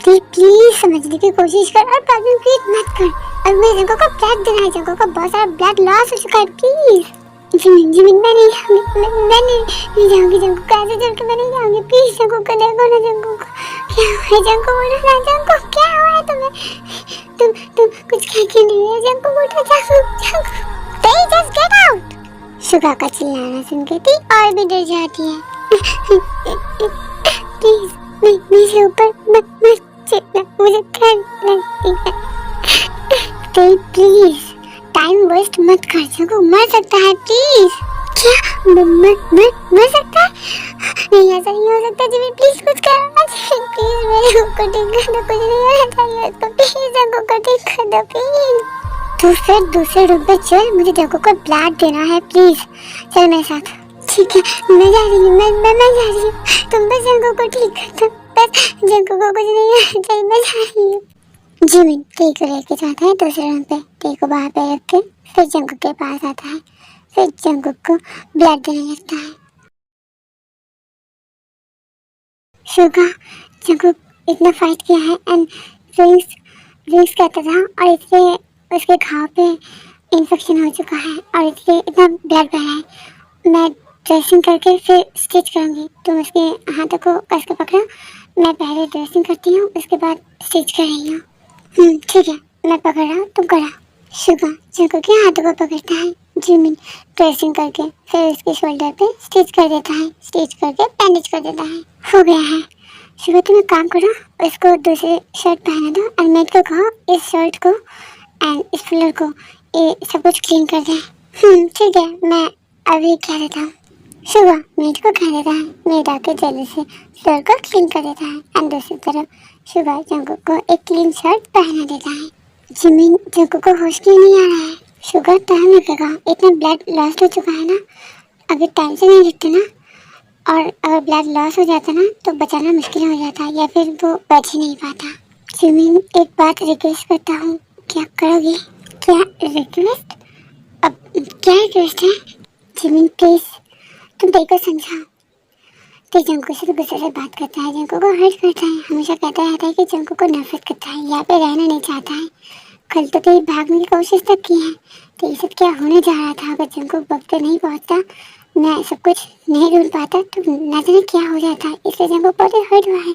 Please समझने की कोशिश कर और प्रॉब्लम क्रिएट मत कर। अब मैं जंको को ब्लड देना है, जंको को बहुत सारा ब्लड लॉस हो चुका है। प्लीज जिमिन मैं नहीं जाऊंगी, मैं नहीं जाऊंगी जंको को, ऐसे चल के मैं नहीं जाऊंगी। प्लीज जंको को देखो ना, जंको को क्या हुआ है, जंको बोलो ना, जंको क्या हुआ है तुम्हें, तुम कुछ कह क्यों नहीं है, जंको बोलो, Junko they just get out। सुगा का चिल्लाना सुन के ती और भी डर जाती है। प्लीज मेरे ऊपर मत चिल्ला, मुझे ठंड लगती है। प्लीज टाइम वेस्ट मत कर, जंको मर सकता है। प्लीज क्या मर सकता है? नहीं, ऐसा नहीं हो सकता जिमी, प्लीज कुछ करो ना प्लीज, मेरे ऊपर ठीक कर दो, कुछ नहीं होना चाहिए तो प्लीज जंको को ठीक कर दो प्लीज। तू फिर दूसरे रूम पे चल, मुझे जंको को ब्लड देना है, प्लीज चल मेरे साथ। ठीक है मैं जा रही हूँ, मैं जा रही हूँ, तुम बस जंको को ठीक कर दो, बस जंको को कुछ नहीं होना चाहिए, मैं जा रही हूँ। जिमिन टी को लेके जाता है दूसरे रूम पे, टी को बाहर पे रख के फिर जंकुक के पास आता है, फिर जंकुक को ब्लड देने लगता है। सुगा जंकुक इतना फाइट किया है एंड विंग्स कहता था और इसलिए उसके घाव पे इन्फेक्शन हो चुका है और इसलिए इतना ब्लड बह रहा है। मैं ड्रेसिंग करके फिर स्टिच करूँगी, तुम उसके हाथों को कस के पकड़ो, मैं पहले ड्रेसिंग करती हूँ उसके बाद स्टिच कर रही हूँ। ठीक है मैं पकड़ रहा हूँ, तुम करो। सुगा जंकुक के हाथों को पकड़ता है, जिमिन ड्रेसिंग करके फिर उसके शोल्डर पे स्टिच कर देता है, स्टिच करके बैंडेज कर देता है। हो गया है। सुगा तुम एक काम करो, इसको दूसरी शर्ट पहना दो और मेड को कहो इस शर्ट को एंड इस फ्लोर को ये सब कुछ क्लीन कर दे। ठीक है मैं अभी कह देता हूँ। सुगा मेड को कह देता है, मेड आके जल्दी से फ्लोर को क्लीन कर देता है एंड दूसरी तरफ सुगा जंकुक को एक क्लीन शर्ट पहना देता है। जिमिन जंकुक को होश क्यों नहीं आ रहा है? सुगा टाइम लगेगा, इतना ब्लड लॉस हो चुका है ना, अगर टाइम से नहीं दिखते ना और अगर ब्लड लॉस हो जाता ना तो बचाना मुश्किल हो जाता या फिर वो बच ही नहीं पाता। जिमिन एक बात रिक्वेस्ट करता हूँ, क्या करोगे? क्या रिक्वेस्ट? अब क्या रिक्वेस्ट है? जिमिन प्लीज तुम देखो समझाओ। तो जंकुक से गुस्से से बात करता है, जंकुक को हर्ट करता है, हमेशा कहता रहता है कि जंकुक को नफरत करता है, यहाँ पे रहना नहीं चाहता है। कल तो तेरी भागने की कोशिश तक की है, तो ये सब क्या होने जा रहा था? अगर जंकुक वक्त पे नहीं पहुँचता, मैं सब कुछ नहीं ढूंढ पाता तो न जाने क्या हो जाता। इसलिए जंकुक बहुत हर्ट हुआ है।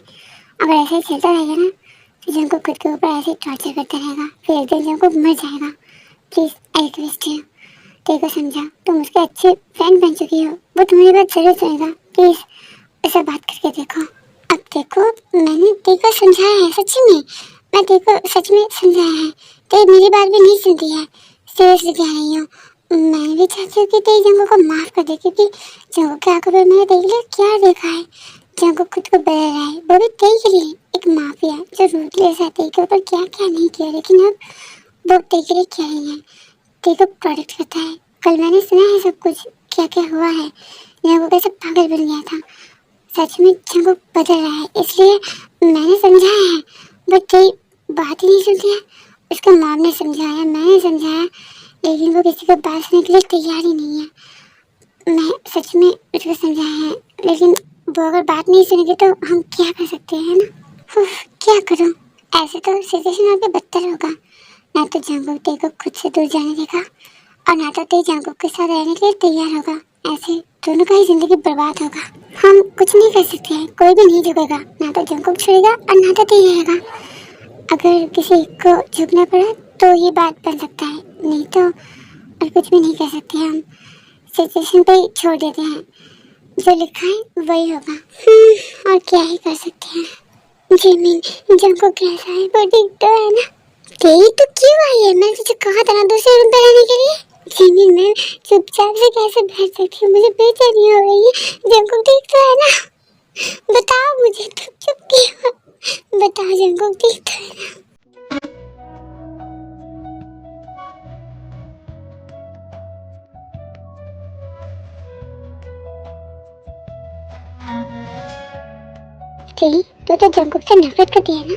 अगर ऐसे ही चलता रहेगा ना तो जंकुक खुद के ऊपर ऐसे टॉर्चर करता रहेगा, फिर एक दिन जंकुक मर जाएगा। प्लीज़ आई रिक्वेस्ट यू, देखो समझा, तुम उसके अच्छे फ्रेंड बन चुकी हो, वो तुम्हारी बात जरूर सुनेगा, प्लीज़ ऐसा बात करके देखो। अब देखो मैंने देखो समझाया है, सच्ची में मैं देखो सच में समझाया है, तो मेरी बात भी नहीं सुनती है। सीरियसली कह रही हूँ, मैं भी चाहती हूँ कि तेरी जंकुक को माफ़ कर दे, क्योंकि जंकुक के आंखों पर मैंने देख लिया क्या देखा है। जंकुक खुद को बदल रहा है, वो भी तेरे के लिए, एक माफिया जो रूथलेस है, तेरे के ऊपर क्या क्या नहीं किया, लेकिन अब वो तेरे के लिए क्या ही है, तेरे को प्रोटेक्ट करता है। कल मैंने सुना है सब कुछ क्या क्या हुआ है, जंकुक कैसे पागल बन गया था। सच में जंकुक बदल रहा है, इसलिए मैंने समझाया है, बट तेरी बात ही नहीं सुनती है। उसका मॉम ने समझाया, मैंने समझाया, लेकिन वो किसी को बात सुनने के लिए तैयार ही नहीं है। मैं सच में उसको समझाया है, लेकिन वो अगर बात नहीं सुनेगी तो हम क्या कर सकते हैं ना। क्या करूं? ऐसे तो सिचुएशन आगे बदतर होगा, ना तो जंकुक तेरे को खुद से दूर जाने देगा और ना तो तेरे जंकुक के साथ रहने के लिए तैयार होगा। ऐसे दोनों का ही जिंदगी बर्बाद होगा। हम कुछ नहीं कर सकते हैं, कोई भी नहीं झुकेगा, ना तो जंकुक छुड़ेगा और ना तो तेज रहेगा। अगर किसी को झुकना पड़ा तो ये बात बन सकता है, नहीं तो और कुछ भी नहीं कर सकते। हम सिचुएशन पे ही छोड़ देते हैं, जो लिखा है वही होगा। और क्या ही कर सकते हैं। जिमिन जंकुक कैसा है वो दिखता है ना। तेरी तो क्यों आई है? मैं तुझे कहा था ना दूसरे रूम पे रहने के लिए। जिमिन मैं चुपचाप से कैसे बैठ सकती हूँ, मुझे बेचैनी हो रही है। जंकुक दिखता है ना, बताओ मुझे, तुम चुप क्यों? बताओ जंकुक दिखता है ना। तेरी तो जंकुक से नफरत करती है ना,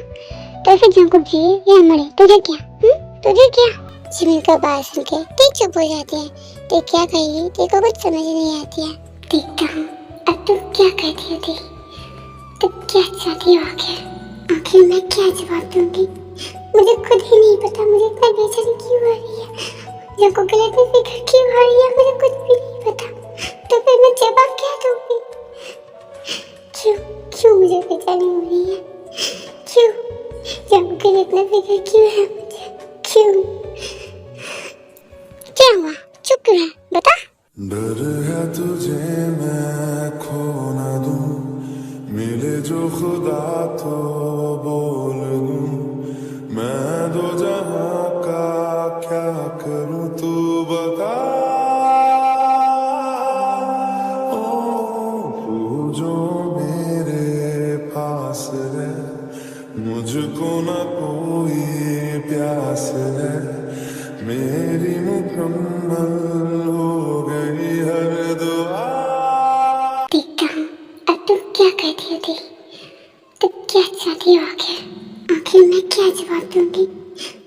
तो फिर जंकुक जिए या मरे तुझे क्या? तुझे क्या? जिमिन का बात सुन के ते चुप हो जाती है। ते क्या कही, ते को कुछ समझ नहीं आती है। देखता हूँ अब तू क्या कहती है, ते क्या चाहती हो आखिर? आखिर मैं क्या जवाब दूंगी? मुझे खुद ही नहीं पता मुझे इतना बेचैनी क्यों हो रही है, जंको के लिए इतनी फिक्र क्यों हो रही है, मुझे कुछ भी नहीं पता। तो फिर मैं जवाब क्या दूंगी? क्यों क्यों मुझे बेचैनी हो रही है? क्यों जंको के लिए इतना फिक्र क्यों है मुझे? क्यों? क्या हुआ? चुप क्यों है? बता। डर है तुझे मैं खो न दूं, मिले जो खुदा तो बोल दूं, मैं दो जहां का क्या करूं तू बता। ओ तू जो मेरे पास है, मुझको न कोई प्यास है, मेरी मुकम्मल हो गई हर दुआ। देखता हूँ अब तुम क्या कहती थी, तुम क्या चाहती हो आखिर? आखिर मैं क्या जवाब दूंगी?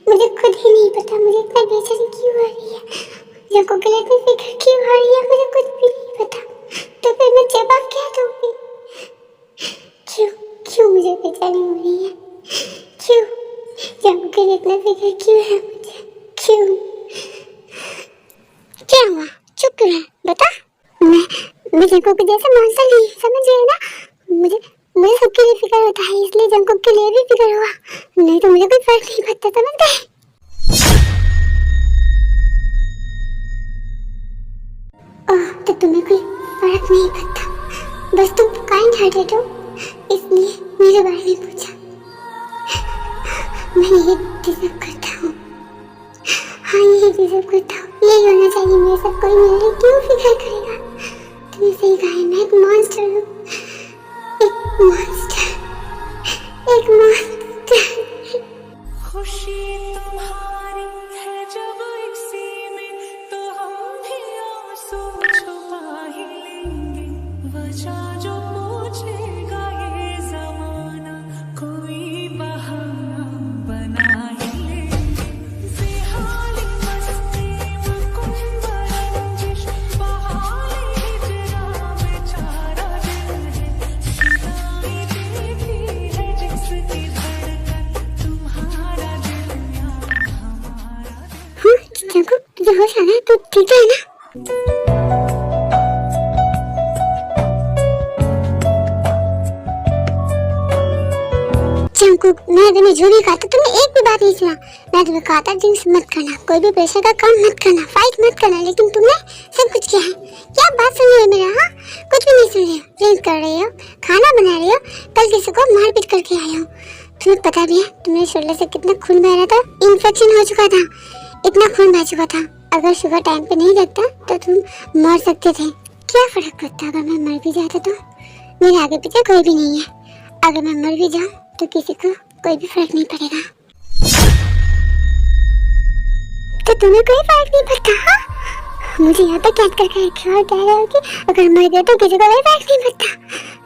मुझे खुद ही नहीं पता मुझे इतना बेचैनी क्यों हो रही है, जंको के लिए इतनी फिक्र क्यों हो रही है, मुझे कुछ भी नहीं पता। तो फिर मैं जवाब क्या दूंगी? क्यों क्यों मुझे बेचैनी हो रही है? क्यों जंको के लिए इतना फिक्र क्यों है मुझे? क्यों? क्या हुआ? चुप क्यों है? बता। मैं जंको के जैसे मॉन्स्टर नहीं, समझ गए ना? मुझे मुझे सबके लिए फिक्र होता है, इसलिए जंको के लिए भी फिक्र हुआ, नहीं तो मुझे कोई फर्क नहीं पड़ता, समझ गए? ओह, तो तुम्हें कोई फर्क नहीं पड़ता, बस तुम काइंड हार्टेड हो, इसलिए मेरे बारे में पूछा। मैं यही डिजर्व करता हूँ, हाँ यही डिजर्व करता हूँ, यही होना चाहिए मेरे साथ। कोई मेरे लिए क्यों फिक्र करेगा? तुमने सही कहा है, मैं एक मॉन्स्टर हूँ, एक मॉन्स्टर, एक मॉन्स्टर। खुशी तुम्हारी है जब इसी में, तो हम भी आंसू छुपा ही लेंगे, वजह जो पूछेगा ये जमाना, कोई बहाना बना ही लेंगे। बेहाली मस्ती मुकुंद रंजिश, बहाली हिजरा बेचारा दिल है, सुनाई देती है जिसकी धड़कन, तुम्हारा दिल या हमारा दिल। हाँ जंको, तुझे होश आ गया? तू ठीक है ना? जंकुक, मैं तुम्हें जो भी कहा था तुमने एक भी बात नहीं सुना। मैं तुम्हें कहा था ड्रिंक्स मत करना, कोई भी प्रेशर का काम मत करना, फाइट मत करना, लेकिन तुमने सब कुछ किया है। क्या बात सुन रही हो मेरा? हाँ कुछ भी नहीं सुन रही हो, ड्रिंक्स कर रही हो, खाना बना रही हो, कल किसी को मारपीट करके आई हो। तुम्हें पता भी है तुम्हारे शोल्डर से कितना खून बह रहा था, इन्फेक्शन हो चुका था, इतना खून बह चुका था। अगर शुगर टाइम पे नहीं लगता तो तुम मर सकते थे। क्या फर्क पड़ता अगर मैं मर भी जाता तो? मेरे आगे पीछे कोई भी नहीं है, अगर मैं मर भी जाऊं तो किसी को कोई भी फर्क नहीं पड़ेगा। तो तुम्हें कोई फर्क नहीं पड़ता? हाँ? मुझे यहाँ पे कैद करके रखे और कह रहे हो कि अगर मर गए तो किसी को कोई फर्क नहीं पड़ता।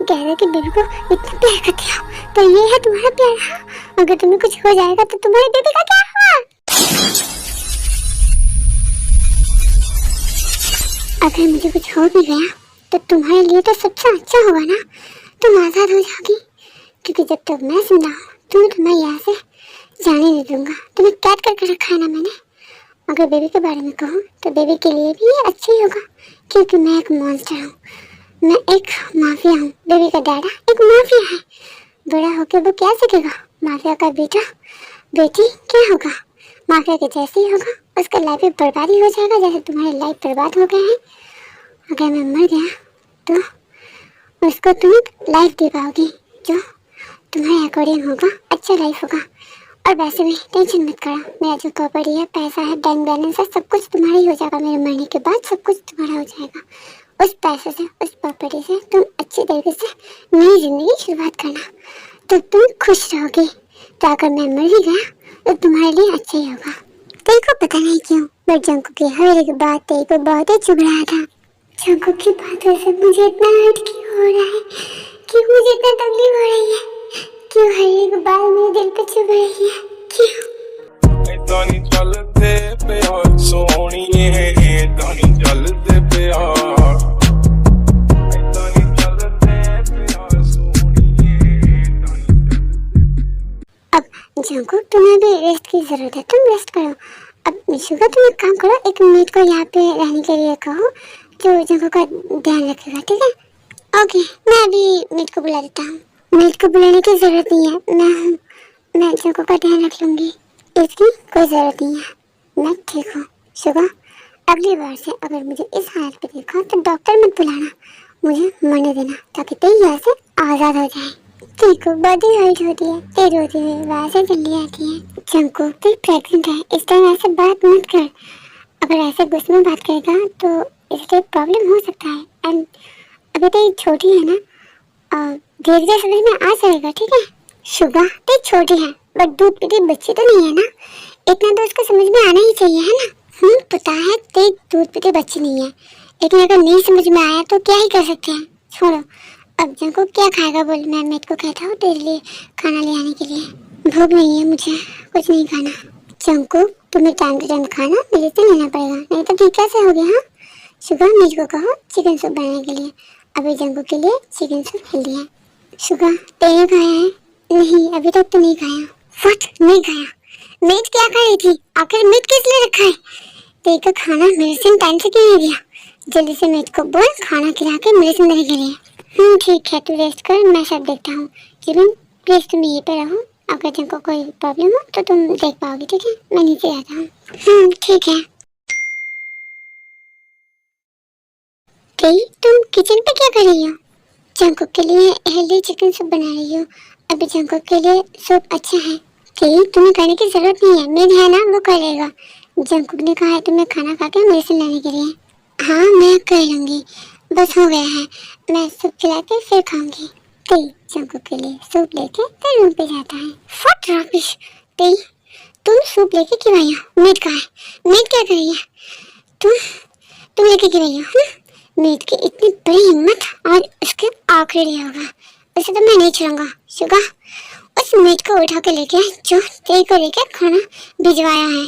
कह रहे हो कि बेबी को इतना प्यार करते हो, तो ये है तुम्हारा प्यार। हाँ? अगर तुम्हें कुछ हो जाएगा तो तुम्हारे बेबी का क्या हुआ? अगर मुझे कुछ हो भी गया तो तुम्हारे लिए तो सबसे अच्छा होगा ना, तुम आजाद हो जाओगी, क्योंकि जब तक मैं जिंदा हूँ तुम्हें तो मैं यहाँ से जाने नहीं दूंगा। तुम्हें कैद करके रखा है ना मैंने। अगर बेबी के बारे में कहूँ तो बेबी के लिए भी ये अच्छा ही होगा, क्योंकि मैं एक मॉन्स्टर हूँ, मैं एक माफिया हूँ। बेबी का डैडा एक माफिया है, बड़ा होकर वो क्या सीखेगा? माफिया का बेटा बेटी क्या होगा? माफिया के जैसे ही होगा, उसका लाइफ भी बर्बादी हो जाएगा जैसे तुम्हारे लाइफ बर्बाद हो गए हैं। अगर मैं मर गया तो उसको तुम लाइफ दे पाओगी जो तुम्हारे अकॉर्डिंग होगा, अच्छा लाइफ होगा। और वैसे भी टेंशन मत करो, मेरा जो प्रॉपर्टी है, पैसा है, बैंक बैलेंस है, सब कुछ तुम्हारा ही हो जाएगा। मेरे मरने के बाद सब कुछ तुम्हारा हो जाएगा। उस पैसे से, उस प्रॉपर्टी से तुम अच्छी तरीके से नई जिंदगी शुरुआत करना, तो तुम खुश रहोगे। तो अगर मैं मर ही गया तो तुम्हारे लिए अच्छा ही होगा। तेरे को पता नहीं क्यों, बट जंको की हर एक बात तेरे को बहुत ही चुभ रहा था। जंको की बातों से मुझे इतना हर्ट क्यों हो रहा है, क्यों मुझे इतना तकलीफ हो रही है, क्यों हर एक बात मेरे दिल पे चुभ रही है, क्यों? ऐसा नहीं चलते प्यार सोनिए, ऐसा नहीं चलते प्यार, ऐसा नहीं चलते प्यार सोनिए, ऐसा नहीं चलते। जंकू तुम्हें भी रेस्ट की जरूरत है, तुम रेस्ट करो। अब शुगर तुम एक काम करो, एक मेड को यहाँ पे रहने के लिए कहो जो जंकू का ध्यान रखेगा, ठीक है? ओके, मैं अभी मेड को बुला देता हूँ। मेड को बुलाने की जरूरत नहीं है, मैं जंकू का ध्यान रख लूंगी, इसकी कोई जरूरत नहीं है, मैं ठीक हूँ। शुगर, अगली बार से अगर मुझे इस हालत पे देखा तो डॉक्टर मत बुलाना, मुझे मरने देना ताकि तेरी यहाँ से आज़ाद हो जाए। ठीक हो, बॉडी हर्ट होती है, तेज होती है, वैसे जल्दी आती है। जंकू तू प्रेग्नेंट है, इस टाइम ऐसे बात मत कर। अगर ऐसे गुस्से में बात करेगा तो इससे प्रॉब्लम हो सकता है। एंड अभी तो छोटी है ना, धीरे धीरे समझ में आ जाएगा, ठीक है? शुगर तो छोटी है बट दूध पीती बच्ची तो नहीं है ना, इतना तो उसको समझ में आना ही चाहिए, है ना? पता है ते दूध पीती बच्ची नहीं है, लेकिन अगर नहीं समझ में आया तो क्या ही कर सकते हैं, छोड़ो। अब जंकू क्या खाएगा बोल, मैं मेड को कहता हूँ तेरे लिए खाना ले आने के लिए। भूख नहीं है मुझे, कुछ नहीं खाना। जंकू तुम्हें टाइम टू टाइम खाना मेरे से लेना पड़ेगा, नहीं तो ठीक कैसे हो गया? हाँ, शुगर मेड को कहो चिकन सूप बनाने के लिए। अभी जंकू के लिए चिकन सूप हेल्दी है। शुगर तेने खाया है? नहीं, अभी तक तो नहीं खाया। फट, नहीं खाया? मेड क्या खा रही थी? आखिर मेड किस लिए रखा है? तेरे को खाना मेडिसिन टाइम से क्यों नहीं दिया? जल्दी से मेड को बोल खाना खिला के मेडिसिन देने के लिए। ठीक है, तू रेस्ट कर, मैं सब देखता हूँ। जीवन प्लीज तुम यहीं पे रहो, अगर तुमको कोई प्रॉब्लम हो तो तुम देख पाओगी, ठीक है? मैं नीचे आता हूँ। ठीक है। तुम किचन पे क्या कर रही हो? जंकू के लिए हेल्दी चिकन सूप बना रही हो। अभी जंकू के लिए सूप अच्छा है। तुम्हें करने की जरूरत नहीं है, मेड है ना, वो कर लेगा। जंकू ने कहा है तुम्हें खाना खा के मेडिसिन लाने के लिए। हाँ, मैं कर लूंगी, बस हो गया है, मैं सूप खिला के फिर खाऊंगी। जंकू के लिए सूप लेके फिर रूम पे जाता है। फट रॉबिश, तुम सूप लेके क्यों आई हो? मेड कहाँ है? मेड क्या कर रही है? तुम लेके क्यों आई हो? मेड की इतनी बड़ी हिम्मत, और उसके आखिरी लिए होगा, उसे तो मैं नहीं छोड़ूंगा। शुगर, उस मेड को उठा के लेके जो तेरे को लेके खाना भिजवाया है।